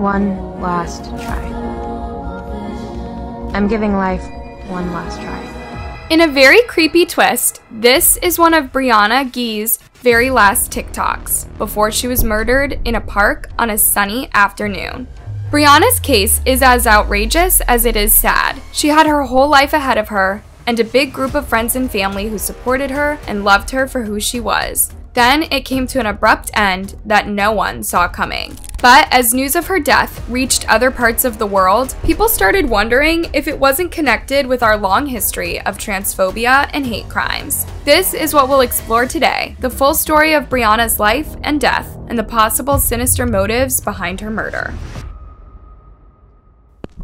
One last try. I'm giving life one last try. In a very creepy twist, this is one of Brianna Guy's very last TikToks before she was murdered in a park on a sunny afternoon. Brianna's case is as outrageous as it is sad. She had her whole life ahead of her and a big group of friends and family who supported her and loved her for who she was. Then it came to an abrupt end that no one saw coming. But as news of her death reached other parts of the world, people started wondering if it wasn't connected with our long history of transphobia and hate crimes. This is what we'll explore today, the full story of Brianna's life and death, and the possible sinister motives behind her murder.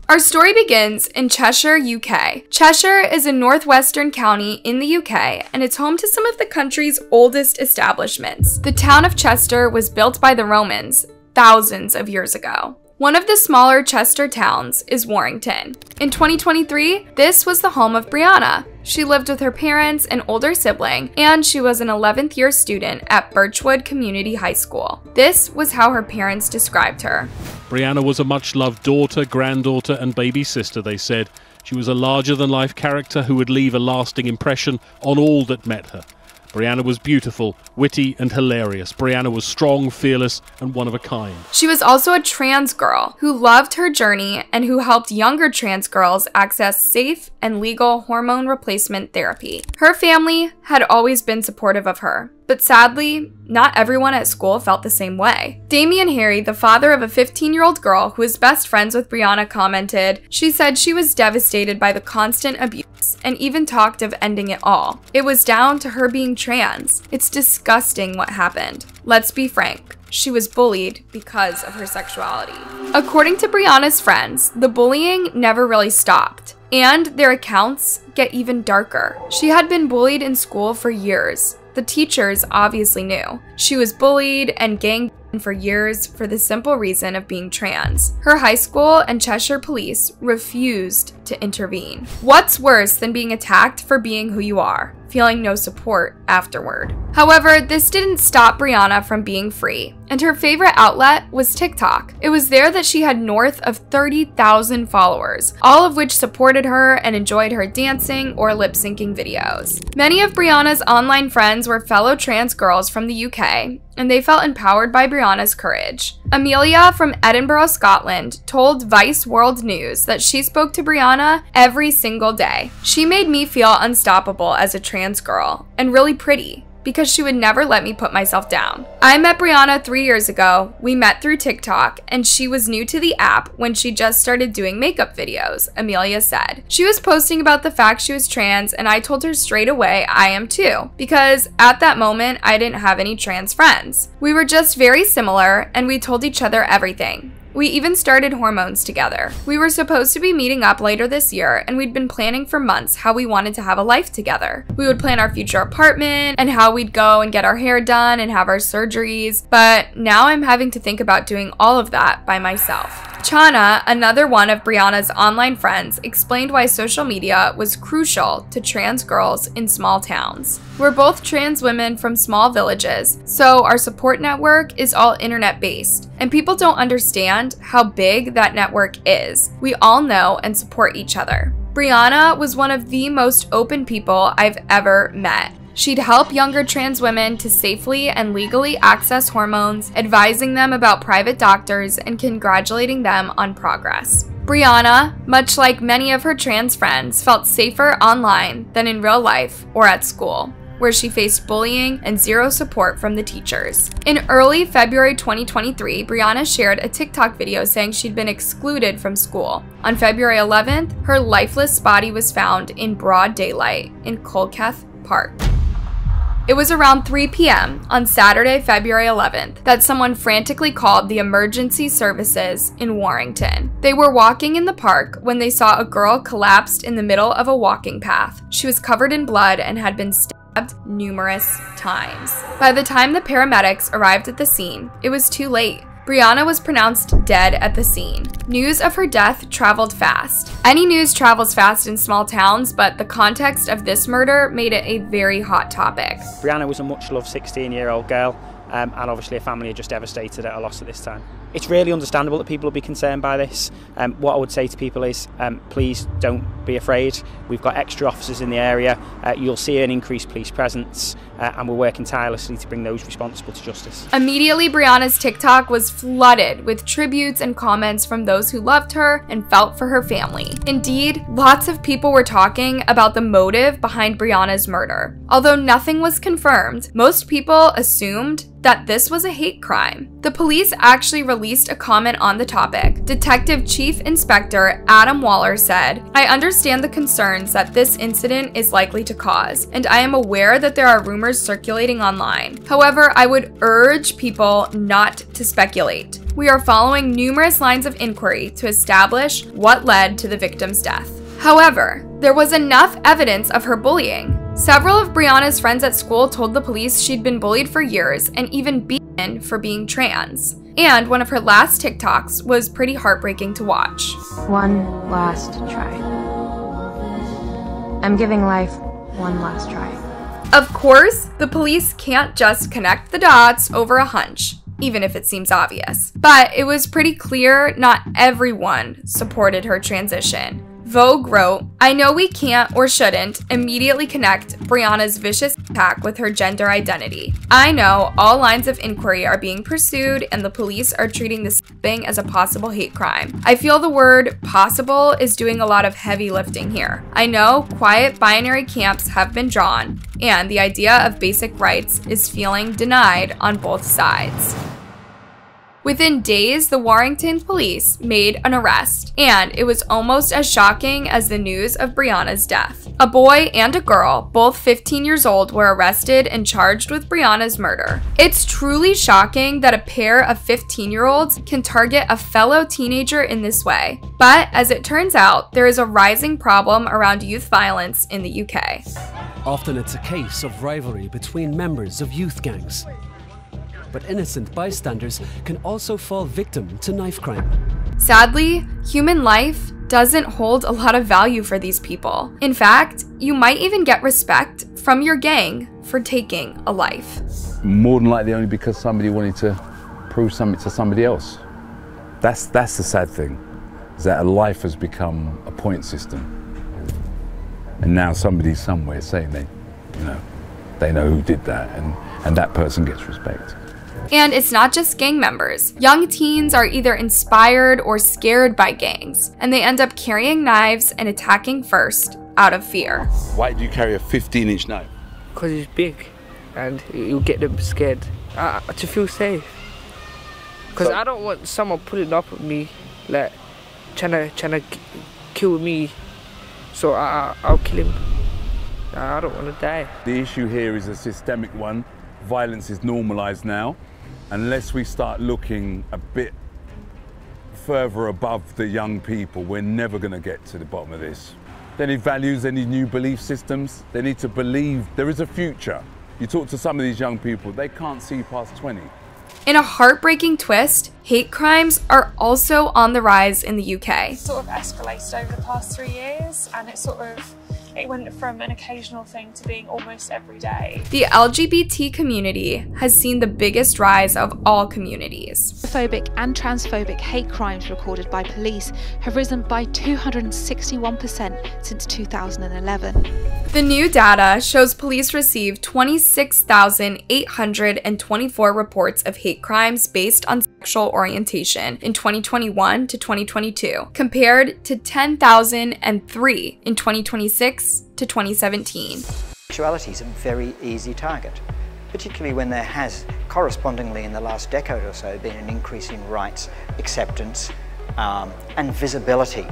Our story begins in Cheshire, UK. Cheshire is a northwestern county in the UK, and it's home to some of the country's oldest establishments. The town of Chester was built by the Romans thousands of years ago. One of the smaller Chester towns is Warrington. In 2023, this was the home of Brianna. She lived with her parents, an older sibling, and she was an 11th year student at Birchwood Community High School. This was how her parents described her. Brianna was a much-loved daughter, granddaughter, and baby sister, they said. She was a larger-than-life character who would leave a lasting impression on all that met her. Brianna was beautiful, witty, and hilarious. Brianna was strong, fearless, and one of a kind. She was also a trans girl who loved her journey and who helped younger trans girls access safe and legal hormone replacement therapy. Her family had always been supportive of her, but sadly, not everyone at school felt the same way. Damian Harry, the father of a 15-year-old girl who is best friends with Brianna, commented, "She said she was devastated by the constant abuse and even talked of ending it all. It was down to her being trans. It's disgusting what happened. Let's be frank. She was bullied because of her sexuality." According to Brianna's friends, the bullying never really stopped, and their accounts get even darker. She had been bullied in school for years. The teachers obviously knew. She was bullied and gang for years for the simple reason of being trans. Her high school and Cheshire police refused to intervene. What's worse than being attacked for being who you are, feeling no support afterward? However, this didn't stop Brianna from being free, and her favorite outlet was TikTok. It was there that she had north of 30,000 followers, all of which supported her and enjoyed her dancing or lip-syncing videos. Many of Brianna's online friends were fellow trans girls from the UK, and they felt empowered by Brianna's courage. Amelia from Edinburgh, Scotland, told Vice World News that she spoke to Brianna every single day. "She made me feel unstoppable as a trans girl, and really pretty, because she would never let me put myself down. I met Brianna 3 years ago. We met through TikTok, and she was new to the app when she just started doing makeup videos," Amelia said. "She was posting about the fact she was trans, and I told her straight away I am too, because at that moment I didn't have any trans friends. We were just very similar, and we told each other everything. We even started hormones together. We were supposed to be meeting up later this year, and we'd been planning for months how we wanted to have a life together. We would plan our future apartment and how we'd go and get our hair done and have our surgeries, but now I'm having to think about doing all of that by myself." Chana, another one of Brianna's online friends, explained why social media was crucial to trans girls in small towns. "We're both trans women from small villages, so our support network is all internet-based, and people don't understand how big that network is. We all know and support each other." Brianna was one of the most open people I've ever met. She'd help younger trans women to safely and legally access hormones, advising them about private doctors and congratulating them on progress. Brianna, much like many of her trans friends, felt safer online than in real life or at school, where she faced bullying and zero support from the teachers. In early February 2023, Brianna shared a TikTok video saying she'd been excluded from school. On February 11th, her lifeless body was found in broad daylight in Colketh Park. It was around 3 p.m. on Saturday, February 11th, that someone frantically called the emergency services in Warrington. They were walking in the park when they saw a girl collapsed in the middle of a walking path. She was covered in blood and had been stabbed numerous times. By the time the paramedics arrived at the scene, it was too late. Brianna was pronounced dead at the scene. News of her death traveled fast. Any news travels fast in small towns, but the context of this murder made it a very hot topic. Brianna was a much-loved 16-year-old girl, and obviously her family are just devastated at her loss at this time. It's really understandable that people will be concerned by this. What I would say to people is please don't be afraid. We've got extra officers in the area. You'll see an increased police presence and we're working tirelessly to bring those responsible to justice. Immediately, Brianna's TikTok was flooded with tributes and comments from those who loved her and felt for her family. Indeed, lots of people were talking about the motive behind Brianna's murder. Although nothing was confirmed, most people assumed that this was a hate crime. The police actually released a comment on the topic. Detective Chief Inspector Adam Waller said, "I understand the concerns that this incident is likely to cause, and I am aware that there are rumors circulating online. However, I would urge people not to speculate. We are following numerous lines of inquiry to establish what led to the victim's death." However, there was enough evidence of her bullying. Several of Brianna's friends at school told the police she'd been bullied for years and even beaten for being trans. And one of her last TikToks was pretty heartbreaking to watch. One last try. I'm giving life one last try. Of course, the police can't just connect the dots over a hunch, even if it seems obvious. But it was pretty clear not everyone supported her transition. Vogue wrote, "I know we can't or shouldn't immediately connect Brianna's vicious attack with her gender identity. I know all lines of inquiry are being pursued and the police are treating this thing as a possible hate crime. I feel the word possible is doing a lot of heavy lifting here. I know quiet binary camps have been drawn, and the idea of basic rights is feeling denied on both sides." Within days, the Warrington police made an arrest, and it was almost as shocking as the news of Brianna's death. A boy and a girl, both 15 years old, were arrested and charged with Brianna's murder. It's truly shocking that a pair of 15-year-olds can target a fellow teenager in this way. But as it turns out, there is a rising problem around youth violence in the UK. Often it's a case of rivalry between members of youth gangs. But innocent bystanders can also fall victim to knife crime. Sadly, human life doesn't hold a lot of value for these people. In fact, you might even get respect from your gang for taking a life. More than likely only because somebody wanted to prove something to somebody else. That's the sad thing, is that a life has become a point system. And now somebody's somewhere saying they know who did that, and that person gets respect. And it's not just gang members. Young teens are either inspired or scared by gangs, and they end up carrying knives and attacking first out of fear. Why do you carry a 15-inch knife? Because it's big and you'll get them scared. To feel safe. Because I don't want someone putting up with me, like trying to kill me, so I'll kill him. I don't want to die. The issue here is a systemic one. Violence is normalised now. Unless we start looking a bit further above the young people, we're never going to get to the bottom of this. They need values, they need new belief systems, they need to believe there is a future. You talk to some of these young people, they can't see past 20. In a heartbreaking twist, hate crimes are also on the rise in the UK. Sort of escalated over the past 3 years, and it went from an occasional thing to being almost every day. The LGBT community has seen the biggest rise of all communities. Homophobic and transphobic hate crimes recorded by police have risen by 261% since 2011. The new data shows police received 26,824 reports of hate crimes based on sexual orientation in 2021 to 2022, compared to 10,003 in 2026 to 2017. Sexuality is a very easy target, particularly when there has correspondingly in the last decade or so been an increase in rights, acceptance and visibility.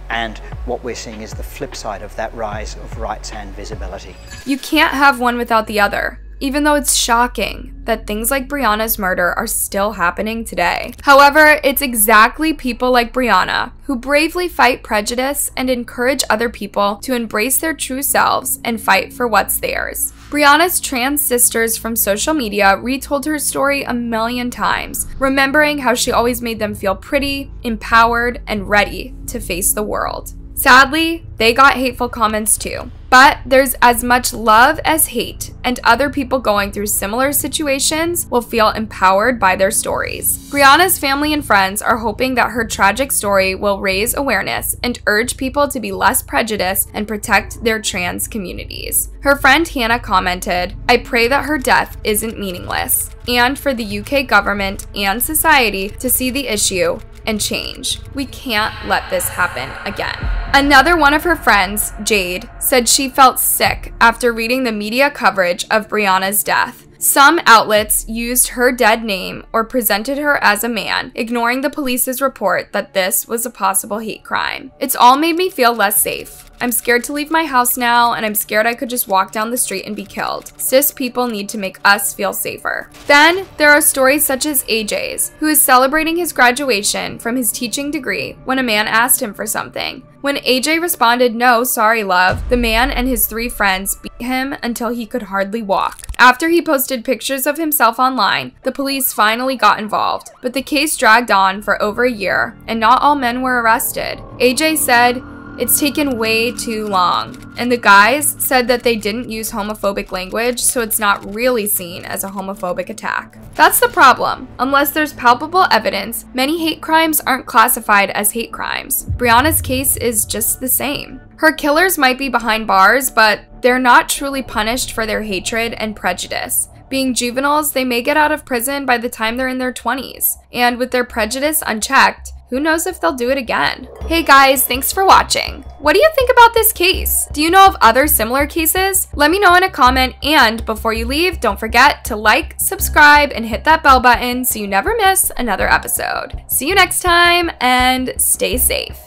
And what we're seeing is the flip side of that rise of rights and visibility. You can't have one without the other, even though it's shocking that things like Brianna's murder are still happening today. However, it's exactly people like Brianna who bravely fight prejudice and encourage other people to embrace their true selves and fight for what's theirs. Brianna's trans sisters from social media retold her story a million times, remembering how she always made them feel pretty, empowered, and ready to face the world. Sadly, they got hateful comments too. But there's as much love as hate, and other people going through similar situations will feel empowered by their stories. Brianna's family and friends are hoping that her tragic story will raise awareness and urge people to be less prejudiced and protect their trans communities. Her friend Hannah commented, "I pray that her death isn't meaningless, and for the UK government and society to see the issue and change. We can't let this happen again." Another one of her friends, Jade, said she felt sick after reading the media coverage of Brianna's death. Some outlets used her dead name or presented her as a man, ignoring the police's report that this was a possible hate crime. "It's all made me feel less safe. I'm scared to leave my house now, and I'm scared I could just walk down the street and be killed. Cis people need to make us feel safer." Then there are stories such as AJ's, who is celebrating his graduation from his teaching degree when a man asked him for something. When AJ responded, "No, sorry, love," the man and his 3 friends beat him until he could hardly walk. After he posted pictures of himself online, the police finally got involved, but the case dragged on for over a year, and not all men were arrested. AJ said, "It's taken way too long," and the guys said that they didn't use homophobic language, so it's not really seen as a homophobic attack. That's the problem. Unless there's palpable evidence, many hate crimes aren't classified as hate crimes. Brianna's case is just the same. Her killers might be behind bars, but they're not truly punished for their hatred and prejudice. Being juveniles, they may get out of prison by the time they're in their 20s, and with their prejudice unchecked, who knows if they'll do it again. Hey guys, thanks for watching. What do you think about this case? Do you know of other similar cases? Let me know in a comment, and before you leave, don't forget to like, subscribe, and hit that bell button so you never miss another episode. See you next time, and stay safe.